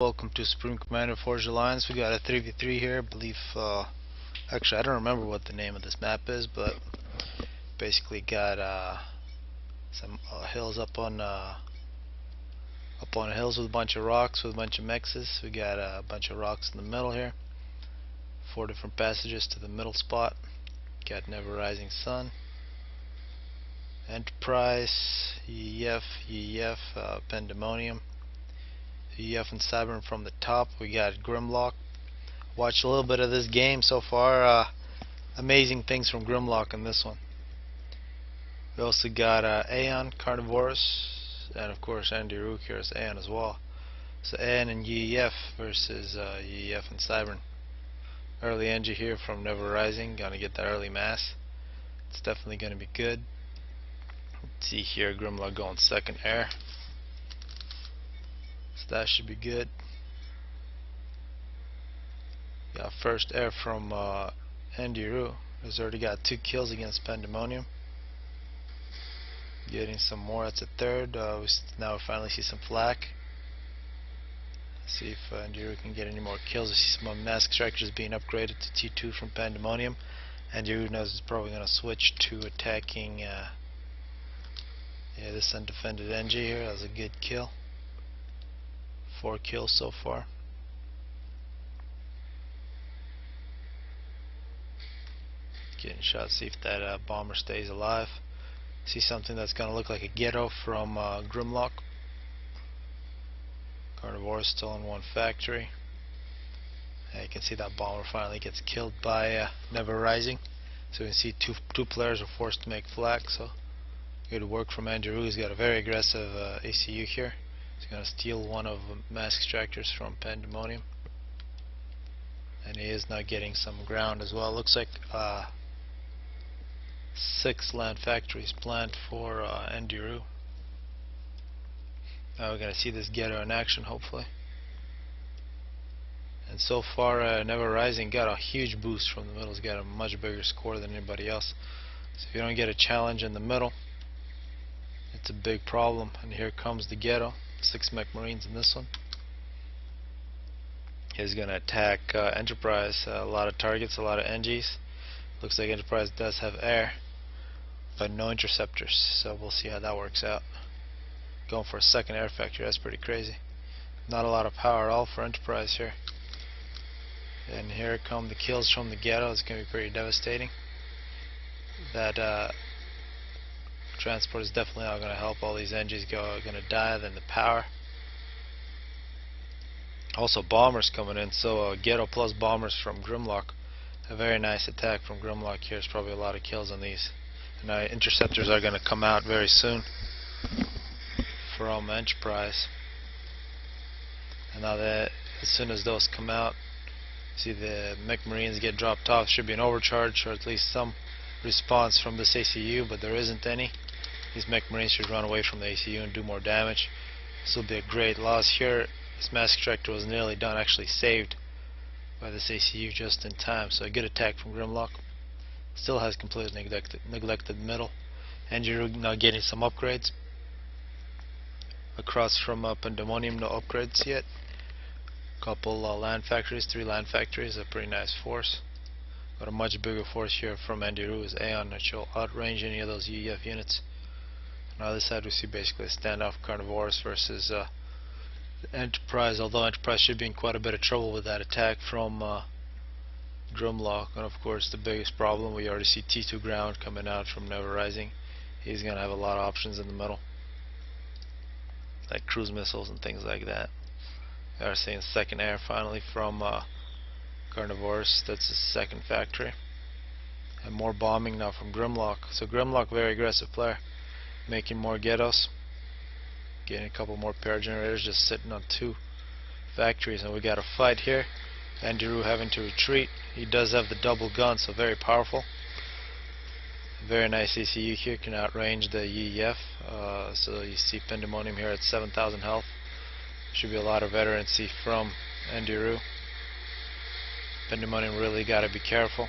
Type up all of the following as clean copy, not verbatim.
Welcome to Supreme Commander Forge Alliance. We got a 3v3 here. I believe, actually I don't remember what the name of this map is, but basically got some hills up on hills with a bunch of rocks with a bunch of mexes. We got a bunch of rocks in the middle here. 4 different passages to the middle spot. Got Never Rising Sun, Enterprise, EF, Pandemonium, EF and Cyber from the top. We got Grimlock. Watched a little bit of this game so far. Amazing things from Grimlock in this one. We also got Aeon, Carnivorous, and of course Andy Rook here is Aeon as well. So Aeon and EF versus EF and Cyber. Early NG here from Never Rising. Gonna get that early mass. It's definitely gonna be good. Let's see here, Grimlock going second air. So that should be good. Got first air from Andy Roo. He's already got 2 kills against Pandemonium. Getting some more. That's a third. Now we finally see some flak. See if Andy Roo can get any more kills. We see some mask strikers being upgraded to T2 from Pandemonium. Andy Roo knows he's probably going to switch to attacking this undefended NG here. That was a good kill. 4 kills so far. Getting shot. See if that bomber stays alive. See something that's gonna look like a ghetto from Grimlock. Carnivore still in one factory. You can see that bomber finally gets killed by Never Rising. So you can see two players are forced to make flak. So good work from Andrew. He's got a very aggressive ACU here. He's going to steal one of the mask extractors from Pandemonium. And he is now getting some ground as well. Looks like 6 land factories planned for Endiru. Now we're going to see this ghetto in action, hopefully. And so far, Never Rising got a huge boost from the middle. He's got a much bigger score than anybody else. So if you don't get a challenge in the middle, it's a big problem. And here comes the ghetto. 6 mech marines in this one. He's going to attack Enterprise. A lot of targets, a lot of NGs. Looks like Enterprise does have air, but no interceptors. So we'll see how that works out. Going for a second air factory. That's pretty crazy. Not a lot of power at all for Enterprise here. And here come the kills from the ghetto. It's going to be pretty devastating. That transport is definitely not going to help. All these engines are going to die. Then the power. Also bombers coming in. So ghetto plus bombers from Grimlock. A very nice attack from Grimlock here. There's probably a lot of kills on these. And interceptors are going to come out very soon from Enterprise. And now that as soon as those come out, see the mech marines get dropped off. Should be an overcharge or at least some response from this ACU, but there isn't any. These mech marines should run away from the ACU and do more damage. This will be a great loss here. This mask extractor was nearly done, actually saved by this ACU just in time. So a good attack from Grimlock. Still has completely neglected middle. Andrew now getting some upgrades. Across from Pandemonium, no upgrades yet. Couple land factories, 3 land factories, a pretty nice force. Got a much bigger force here from Andiru is Aeon, that will outrange any of those UEF units. On the other side we see basically a standoff Carnivores versus Enterprise, although Enterprise should be in quite a bit of trouble with that attack from Grimlock. And of course the biggest problem, we already see T2 ground coming out from Never Rising. He's going to have a lot of options in the middle, like cruise missiles and things like that. We are seeing second air finally from Carnivores. That's his second factory. And more bombing now from Grimlock. So Grimlock, very aggressive player, making more ghettos, getting a couple more power generators, just sitting on 2 factories. And we got a fight here. Andrew having to retreat. He does have the double gun, so very powerful. Very nice ACU here, can outrange the EF. So you see Pandemonium here at 7,000 health. Should be a lot of veterancy from Andiru. Pandemonium really got to be careful.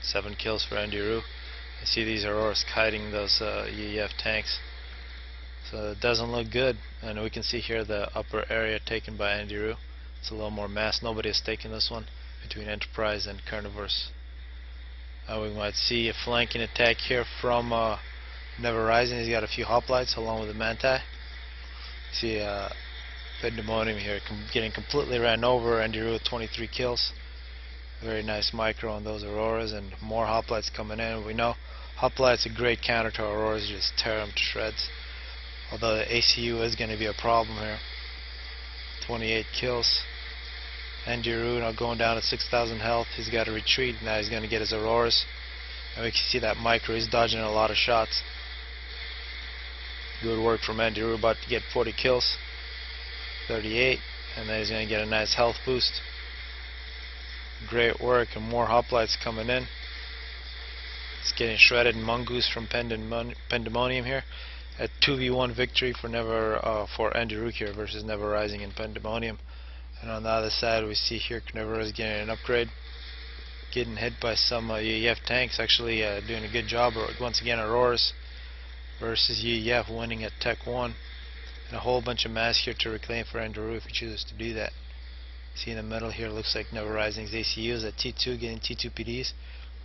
7 kills for Andiru. You see these Auroras kiting those EF tanks. So it doesn't look good, and we can see here the upper area taken by Andy Rue. It's a little more mass. Nobody has taken this one between Enterprise and Carnivorous. We might see a flanking attack here from Never Rising. He's got a few hoplites along with the Manti. See Pandemonium here getting completely ran over. Andy Rue with 23 kills. Very nice micro on those Auroras, and more hoplites coming in. We know hoplites a great counter to Auroras, just tear them to shreds. Although the ACU is going to be a problem here. 28 kills. Andy Rue now going down to 6,000 health. He's got to retreat. Now he's going to get his Auroras. And we can see that micro. He's dodging a lot of shots. Good work from Andy Rue. About to get 40 kills. 38. And then he's going to get a nice health boost. Great work, and more hoplites coming in. It's getting shredded. Mongoose from Pandemonium here. A 2v1 victory for Andy Rue here versus Never Rising and Pandemonium. And on the other side we see here Carnivorous getting an upgrade, getting hit by some UEF tanks, actually doing a good job. Once again Auroras versus UEF, winning at Tech 1. And a whole bunch of mass here to reclaim for Andy Rue if he chooses to do that. See in the middle here, looks like Never Rising's ACU is at T2, getting T2 PDs.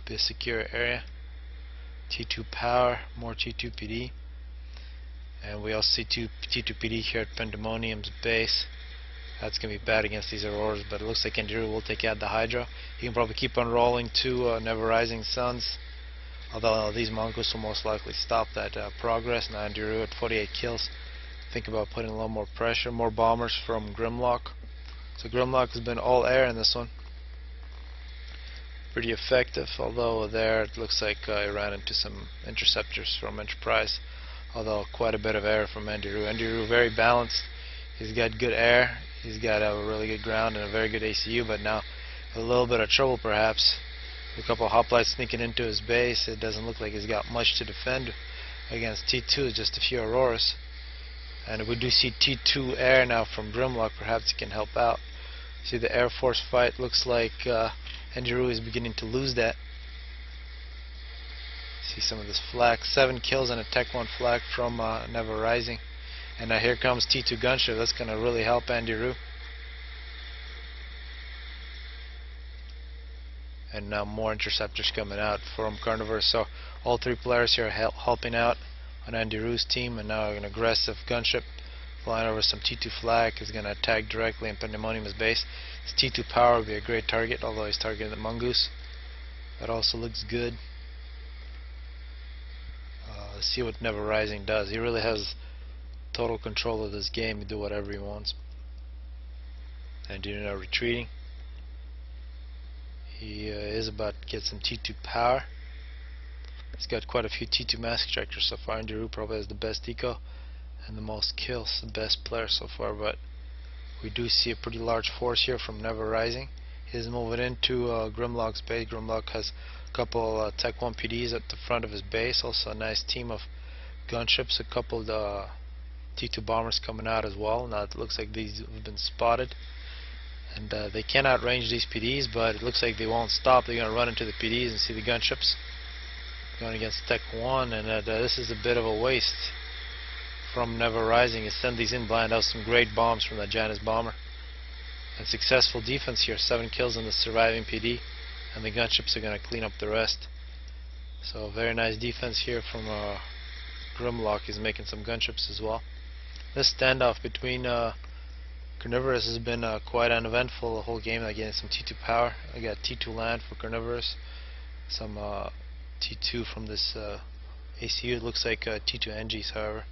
Be a secure area. T2 power, more T2 PD. And we also see T2 PD here at Pandemonium's base. That's going to be bad against these Auroras, but it looks like Andy Rue will take out the Hydra. He can probably keep on rolling to Never Rising Suns, although these Mongoose will most likely stop that progress. Now Andy Rue at 48 kills. Think about putting a little more pressure, more bombers from Grimlock. So Grimlock has been all air in this one. Pretty effective, although there it looks like I ran into some interceptors from Enterprise, although quite a bit of air from Andy Rue. Andy Rue very balanced. He's got good air, he's got a really good ground and a very good ACU, but now a little bit of trouble perhaps. A couple of hoplites sneaking into his base. It doesn't look like he's got much to defend against T2, just a few Auroras. And if we do see T2 air now from Grimlock, perhaps it can help out. See the Air Force fight, looks like Andy Rue is beginning to lose that. See some of this flak, 7 kills and a Tech 1 flak from Never Rising. And now here comes T2 gunship. That's going to really help Andy Rue. And now more interceptors coming out from Carnivorous. So all three players here are helping out on Andy Rue's team. And now an aggressive gunship flying over some T2 flak is going to attack directly in Pandemonium's base. His T2 power would be a great target, although he's targeting the Mongoose. That also looks good. Let's see what Never Rising does. He really has total control of this game. He do whatever he wants. And you know, retreating. He is about to get some T2 power. He's got quite a few T2 mass extractors so far. Andy Rue probably has the best eco and the most kills, the best player so far, but we do see a pretty large force here from Never Rising. He's moving into Grimlock's base. Grimlock has a couple Tech 1 PDs at the front of his base, also a nice team of gunships, a couple of T2 bombers coming out as well. Now it looks like these have been spotted, and they can outrange these PDs, but it looks like they won't stop. They're going to run into the PDs and see the gunships going against Tech 1, and this is a bit of a waste from Never Rising. He sent these in blind. That was some great bombs from that Janus bomber. And successful defense here, 7 kills on the surviving PD, and the gunships are going to clean up the rest. So very nice defense here from Grimlock. He's making some gunships as well. This standoff between Carnivorous has been quite uneventful the whole game. Getting some T2 power. I got T2 land for Carnivorous, some T2 from this ACU. It looks like T2 NGs, however,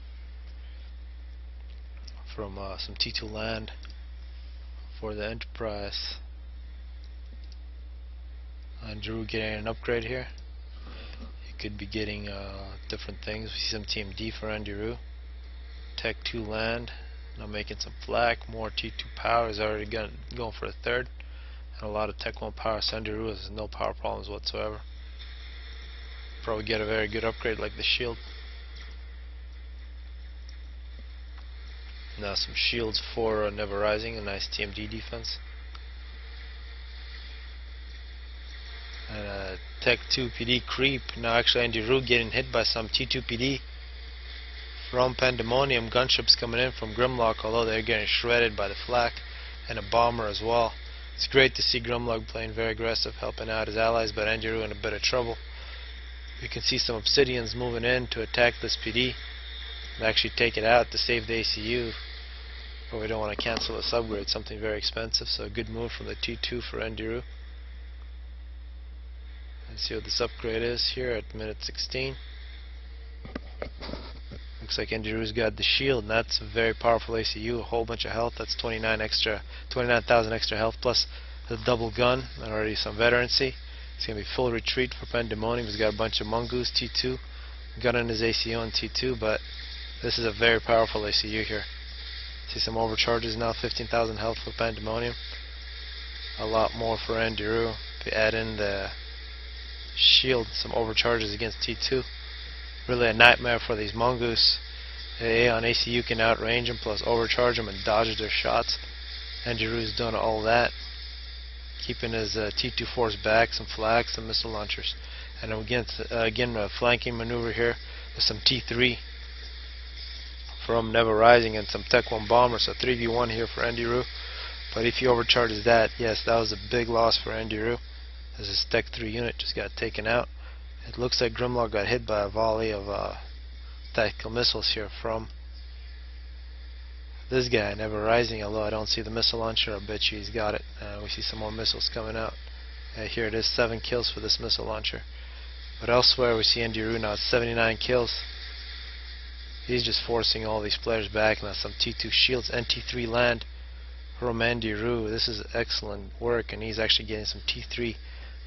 from some T2 land for the Enterprise. Drew getting an upgrade here. He could be getting different things. We see some TMD for Andy Rue. Tech 2 land. Now making some flak. More T2 power. Is already going for a third. And a lot of Tech 1 power. So Andy Rue has no power problems whatsoever. Probably get a very good upgrade like the shield. Now some shields for Never Rising. A nice TMD defense. And Tech 2 PD creep. Now actually Andy Rue getting hit by some T2 PD from Pandemonium. Gunships coming in from Grimlock, although they're getting shredded by the flak, and a bomber as well. It's great to see Grimlock playing very aggressive, helping out his allies, but Endiru in a bit of trouble. You can see some Obsidians moving in to attack this PD and actually take it out to save the ACU, but we don't want to cancel this upgrade, something very expensive, so a good move from the T2 for Endiru. Let's see what this upgrade is here at minute 16. Looks like Endiru's got the shield, and that's a very powerful ACU, a whole bunch of health. That's 29,000 extra health, plus the double gun, and already some veterancy. It's going to be full retreat for Pandemonium. He's got a bunch of Mongoose, T2, gun in his ACU on T2, but this is a very powerful ACU here. See some overcharges now, 15,000 health for Pandemonium. A lot more for Endiru. If you add in the shield, some overcharges against T2. Really a nightmare for these Mongoose. The Aeon ACU can outrange them, plus overcharge them and dodge their shots. Endiru's done all that, keeping his T2 force back, some flags, some missile launchers. And again a flanking maneuver here with some T3 from Never Rising and some Tech 1 bombers. So 3v1 here for Endiru. But if he overcharges that, yes, that was a big loss for Endiru, as his Tech 3 unit just got taken out. It looks like Grimlock got hit by a volley of tactical missiles here from this guy, Never Rising, although I don't see the missile launcher. I bet you he's got it. We see some more missiles coming out. Here it is, 7 kills for this missile launcher. But elsewhere we see Endiru now at 79 kills. He's just forcing all these players back. Now some T2 shields and T3 land from Endiru. This is excellent work, and he's actually getting some T3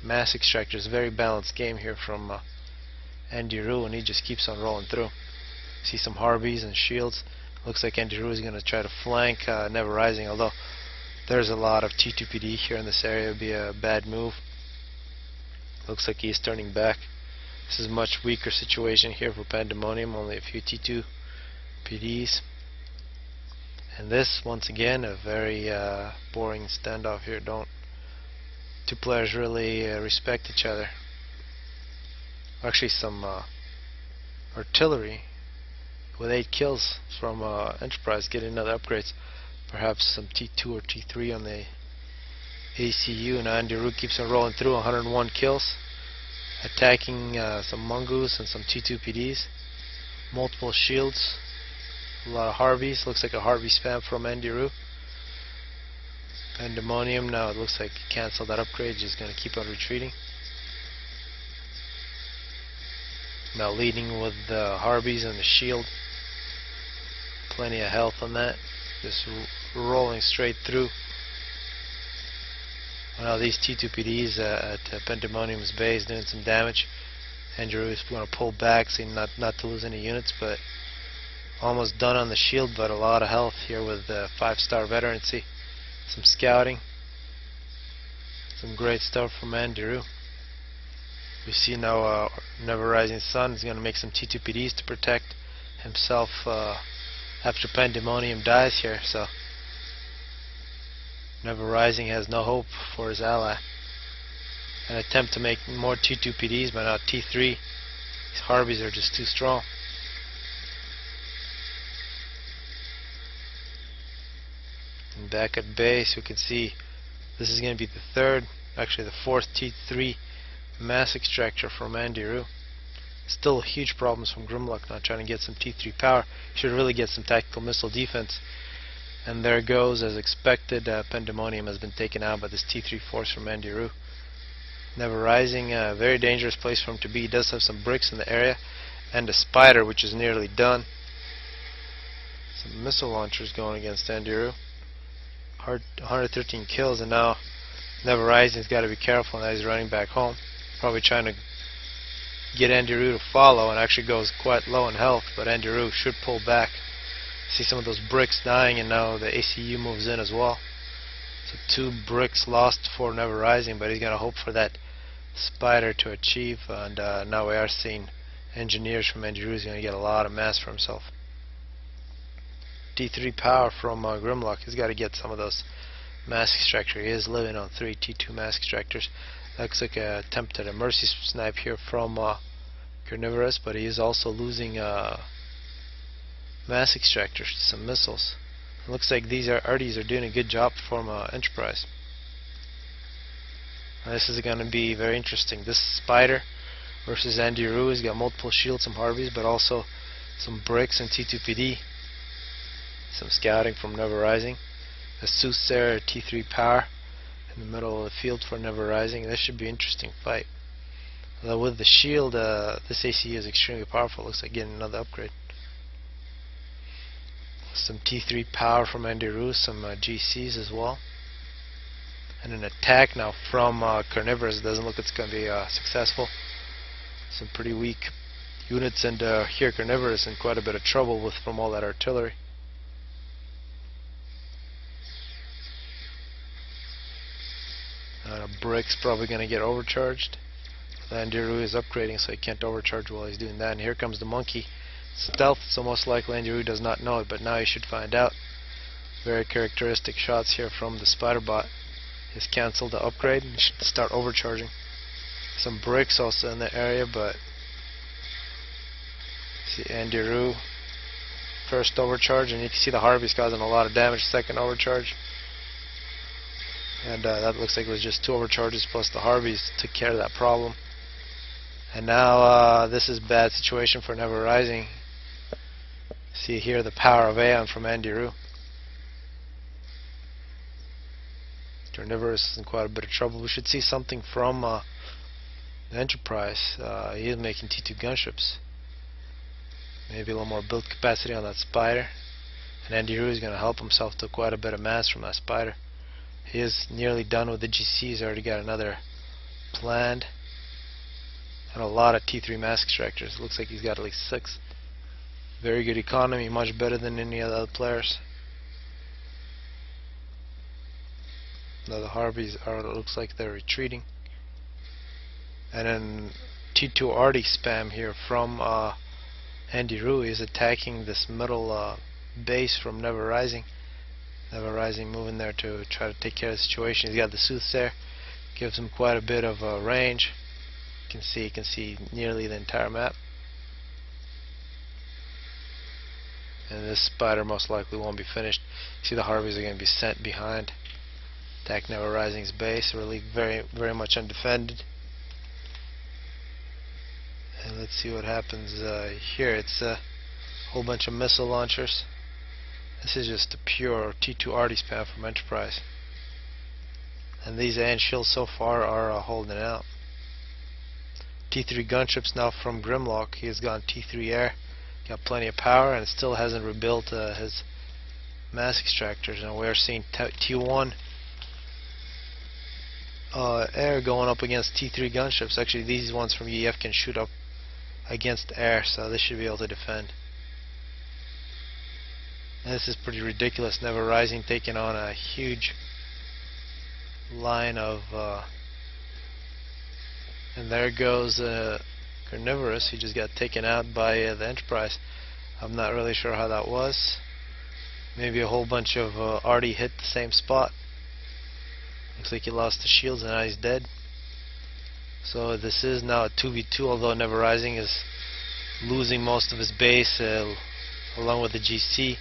mass extractors. Very balanced game here from Endiru, and he just keeps on rolling through. See some Harbies and shields. Looks like Endiru is going to try to flank Never Rising, although there's a lot of T2 PD here in this area. It would be a bad move. Looks like he's turning back. This is a much weaker situation here for Pandemonium, only a few T2 PDs. And this, once again, a very boring standoff here. Two players really respect each other. Actually, some artillery with 8 kills from Enterprise getting another upgrades. Perhaps some T2 or T3 on the ACU, and Endiru keeps on rolling through. 101 kills, attacking some Mongoose and some T2 PDs. Multiple shields, a lot of Harveys. Looks like a Harvey spam from Endiru. Pandemonium now, it looks like he canceled that upgrade, just going to keep on retreating. Now leading with the Harveys and the shield. Plenty of health on that. Just rolling straight through. Now these T2 PDs at Pandemonium's base doing some damage. Endiru is going to pull back, so not to lose any units, but almost done on the shield, but a lot of health here with 5-star veterancy. Some scouting. Some great stuff from Endiru. We see now Never Rising Sun is going to make some T2 PDs to protect himself after Pandemonium dies here, so Never Rising has no hope for his ally. An attempt to make more T2 PDs, but now T3. These Harveys are just too strong. And back at base, we can see this is going to be the third, actually the fourth T3 mass extractor from Endiru. Still huge problems from Grimlock now trying to get some T3 power. Should really get some tactical missile defense. And there goes, as expected, Pandemonium has been taken out by this T3 force from Endiru. Never Rising, a very dangerous place for him to be. He does have some bricks in the area, and a spider, which is nearly done. Some missile launchers going against Endiru. 113 kills, and now Never Rising's got to be careful now he's running back home. Probably trying to get Endiru to follow, and actually goes quite low in health, but Endiru should pull back. See some of those bricks dying, and now the ACU moves in as well. So 2 bricks lost for Never Rising, but he's going to hope for that spider to achieve, and now we are seeing engineers from Endiru is going to get a lot of mass for himself. T3 power from Grimlock. He's got to get some of those mass extractor. He is living on 3 T2 mass extractors. Looks like an attempt at a mercy snipe here from Carnivorous, but he is also losing mass extractors, some missiles. It looks like these arties are doing a good job from Enterprise. This is going to be very interesting. This Spider versus Andy Rue. He's got multiple shields, some Harveys, but also some bricks and T2PD. Some scouting from Never Rising. A Soothsayer T3 power in the middle of the field for Never Rising. This should be an interesting fight. Although with the shield, this ACU is extremely powerful. Looks like getting another upgrade. Some T3 power from Andy Rue, some GCs as well. And an attack now from Carnivorous. Doesn't look it's going to be successful. Some pretty weak units, and here Carnivorous in quite a bit of trouble from all that artillery. Brick's probably going to get overcharged. Andy Rue is upgrading, so he can't overcharge while he's doing that. And here comes the monkey. Stealth, so most likely Andy Rue does not know it, but now he should find out. Very characteristic shots here from the Spiderbot. He's cancelled the upgrade and should start overcharging. Some bricks also in the area, but see Andy Rue first overcharge, and you can see the Harvey's causing a lot of damage. Second overcharge, and that looks like it was just 2 overcharges plus the Harveys took care of that problem. And now this is a bad situation for Never Rising. See here the power of Aeon from Andy Rue. Carnivorous is in quite a bit of trouble. We should see something from the Enterprise. He is making T2 gunships. Maybe a little more build capacity on that Spider. And Andy Rue is going to help himself to quite a bit of mass from that Spider. He is nearly done with the GC. He's already got another planned. And a lot of T3 mass extractors. Looks like he's got at least 6. Very good economy, much better than any of the other players. Now the Harveys looks like they're retreating. And then T2 arty spam here from Andy Rue is attacking this middle base from Never Rising. Never Rising moving there to try to take care of the situation. He's got the Soothsayer, gives him quite a bit of range. You can see nearly the entire map. And this Spider most likely won't be finished. You see the Harveys are going to be sent behind. Attack Never Rising's base, really very much undefended. And let's see what happens here. It's a whole bunch of missile launchers. This is just a pure T2 arty spam from Enterprise. And these Aeon shields so far are holding out. T3 gunships now from Grimlock. He has gone T3 air, got plenty of power, and still hasn't rebuilt his mass extractors. And we're seeing T1 air going up against T3 gunships. Actually, these ones from EF can shoot up against air, so they should be able to defend. And this is pretty ridiculous. Never Rising taking on a huge line of and there goes Carnivorous. He just got taken out by the Enterprise. I'm not really sure how that was. Maybe a whole bunch of arty hit the same spot. Looks like he lost the shields and now he's dead. So this is now a 2v2, although Never Rising is losing most of his base along with the GC.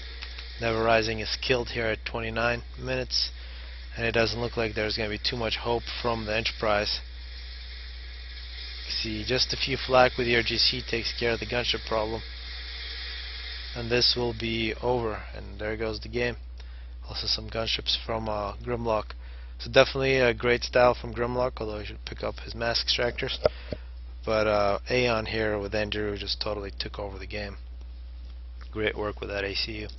Never Rising is killed here at 29 minutes, and it doesn't look like there's going to be too much hope from the Enterprise. See, just a few flak with your GC takes care of the gunship problem, and this will be over. And there goes the game. Also some gunships from Grimlock. So definitely a great style from Grimlock, although he should pick up his mass extractors. But Aeon here with Andrew just totally took over the game. Great work with that ACU.